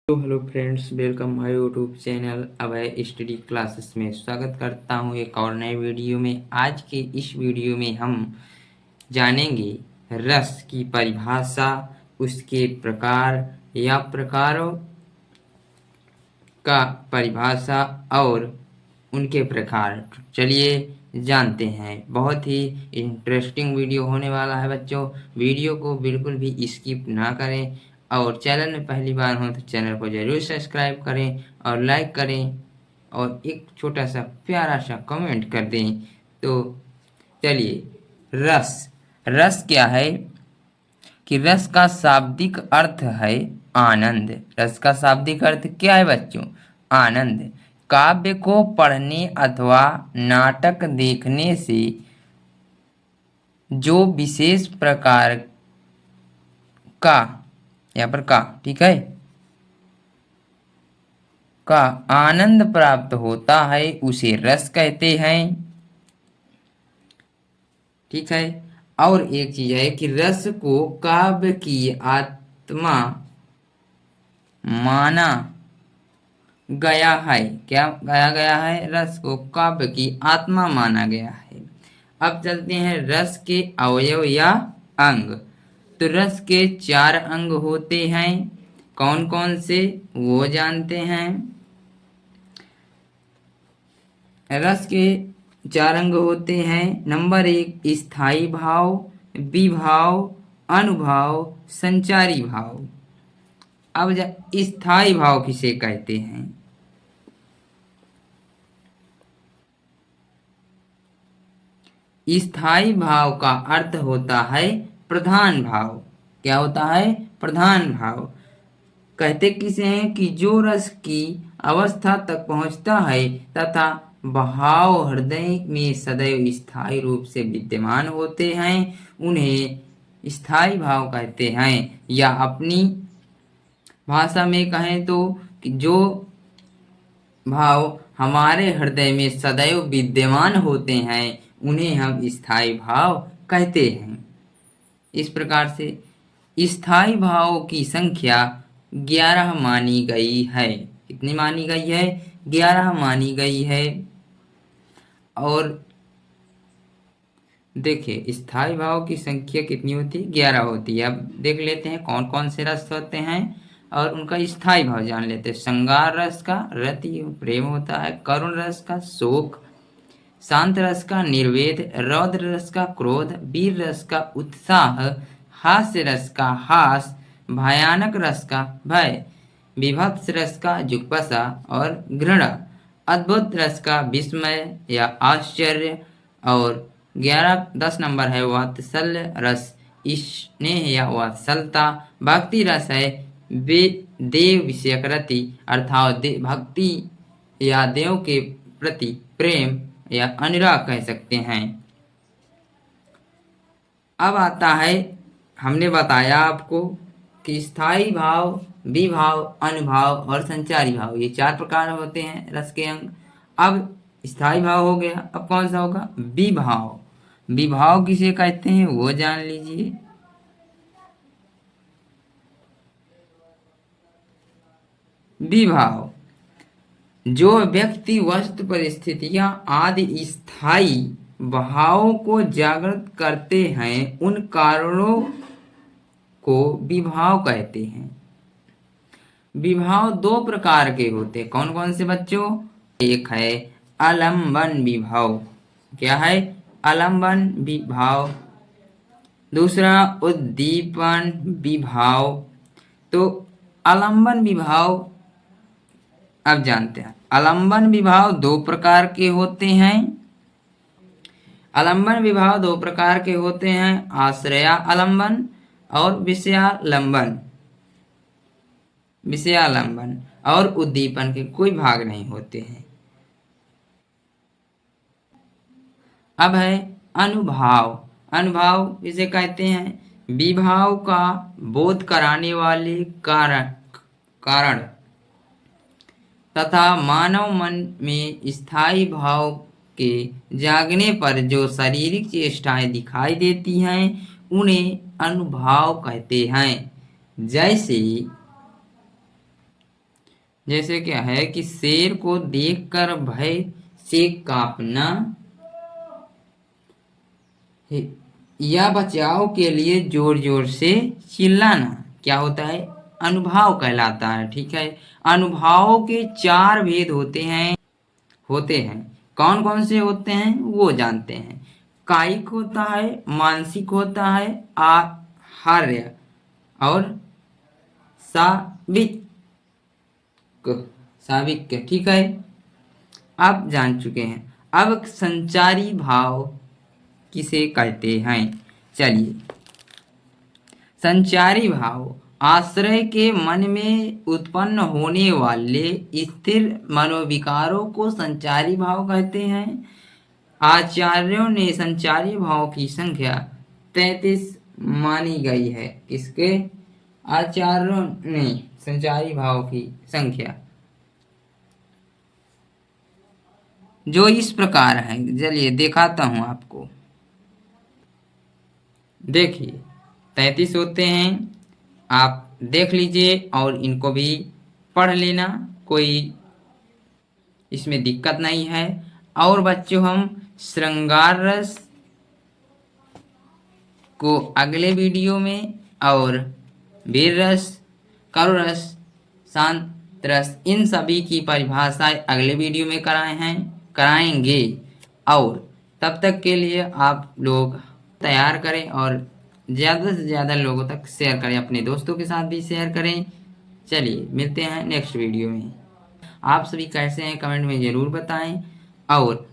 तो hello friends, welcome my YouTube channel Abhay study classes में स्वागत करता हूं एक और नए वीडियो में। आज के इस वीडियो में हम जानेंगे रस की परिभाषा, उसके प्रकार या प्रकारों का परिभाषा और उनके प्रकार। चलिए जानते हैं। बहुत ही इंटरेस्टिंग वीडियो होने वाला है बच्चों। वीडियो को बिल्कुल भी स्किप ना करें और चैनल में पहली बार हो तो चैनल को जरूर सब्सक्राइब करें और लाइक करें और एक छोटा सा प्यारा सा कमेंट कर दें। तो चलिए, रस रस क्या है कि रस का शाब्दिक अर्थ है आनंद। रस का शाब्दिक अर्थ क्या है बच्चों? आनंद। काव्य को पढ़ने अथवा नाटक देखने से जो विशेष प्रकार का, यहाँ पर का, ठीक है, का आनंद प्राप्त होता है उसे रस कहते हैं। ठीक है। और एक चीज है कि रस को काव्य की आत्मा माना गया है। क्या गाया गया है? रस को काव्य की आत्मा माना गया है। अब चलते हैं रस के अवयव या अंग। तो रस के 4 अंग होते हैं। कौन कौन से वो जानते हैं। रस के 4 अंग होते हैं। नंबर 1 स्थायी भाव, विभाव, अनुभाव, संचारी भाव। अब स्थायी भाव किसे कहते हैं? स्थायी भाव का अर्थ होता है प्रधान भाव। क्या होता है? प्रधान भाव। कहते किसे हैं कि जो रस की अवस्था तक पहुंचता है तथा भाव हृदय में सदैव स्थायी रूप से विद्यमान होते हैं, उन्हें स्थायी भाव कहते हैं। या अपनी भाषा में कहें तो कि जो भाव हमारे हृदय में सदैव विद्यमान होते हैं उन्हें हम स्थायी भाव कहते हैं। इस प्रकार से स्थायी भावों की संख्या 11 मानी गई है। कितनी मानी गई है? 11 मानी गई है। और देखिए, स्थायी भाव की संख्या कितनी होती है? 11 होती है। अब देख लेते हैं कौन कौन से रस होते हैं और उनका स्थायी भाव जान लेते हैं। श्रृंगार रस का रति प्रेम होता है, करुण रस का शोक, शांत रस का निर्वेद, रौद्र रस का क्रोध, वीर रस का उत्साह, हास्य रस का हास, भयानक रस का भय, विभत्स रस का जुगपसा और घृणा, अद्भुत रस का विस्मय या आश्चर्य। और 10 नंबर है वात्सल्य रस, स्नेह या वात्सलता। भक्ति रस है देव विषयक रति, अर्थात भक्ति या देव के प्रति प्रेम या अनुराग कह सकते हैं। अब आता है, हमने बताया आपको कि स्थायी भाव, विभाव, अनुभाव और संचारी भाव, ये 4 प्रकार होते हैं रस के अंग। अब स्थायी भाव हो गया, अब कौन सा होगा? विभाव। विभाव किसे कहते हैं वो जान लीजिए। विभाव जो व्यक्ति, वस्तु, परिस्थितियां आदि स्थायी भावों को जागृत करते हैं उन कारणों को विभाव कहते हैं। विभाव 2 प्रकार के होते हैं। कौन कौन से बच्चों? एक है आलंबन विभाव। क्या है? आलंबन विभाव। दूसरा उद्दीपन विभाव। तो आलंबन विभाव अब जानते हैं। आलंबन विभाव 2 प्रकार के होते हैं। आलंबन विभाव 2 प्रकार के होते हैं, आश्रया आलंबन और विषयालंबन। विषयालंबन और उद्दीपन के कोई भाग नहीं होते हैं। अब है अनुभाव। अनुभाव इसे कहते हैं विभाव का बोध कराने वाले कारण तथा मानव मन में स्थायी भाव के जागने पर जो शारीरिक चेष्टाएं दिखाई देती हैं उन्हें अनुभाव कहते हैं। जैसे जैसे क्या है कि शेर को देखकर भय से कांपना या बचाव के लिए जोर जोर से चिल्लाना क्या होता है, अनुभाव कहलाता है। ठीक है, अनुभाव के चार भेद होते हैं। कौन कौन से होते हैं वो जानते हैं। कायिक होता है, मानसिक होता है, आहार्य और साविक साविक। ठीक है, आप जान चुके हैं। अब संचारी भाव किसे कहते हैं, चलिए। संचारी भाव आश्रय के मन में उत्पन्न होने वाले स्थिर मनोविकारों को संचारी भाव कहते हैं। आचार्यों ने संचारी भाव की संख्या 33 मानी गई है। किसके? आचार्यों ने संचारी भाव की संख्या जो इस प्रकार है, चलिए दिखाता हूं आपको। देखिए 33 होते हैं, आप देख लीजिए और इनको भी पढ़ लेना, कोई इसमें दिक्कत नहीं है। और बच्चों हम श्रृंगार रस को अगले वीडियो में और वीर रस, करुण रस, शांत रस, इन सभी की परिभाषाएं अगले वीडियो में कराएंगे। और तब तक के लिए आप लोग तैयार करें और ज़्यादा से ज़्यादा लोगों तक शेयर करें, अपने दोस्तों के साथ भी शेयर करें। चलिए मिलते हैं नेक्स्ट वीडियो में। आप सभी कैसे हैं कमेंट में ज़रूर बताएं। और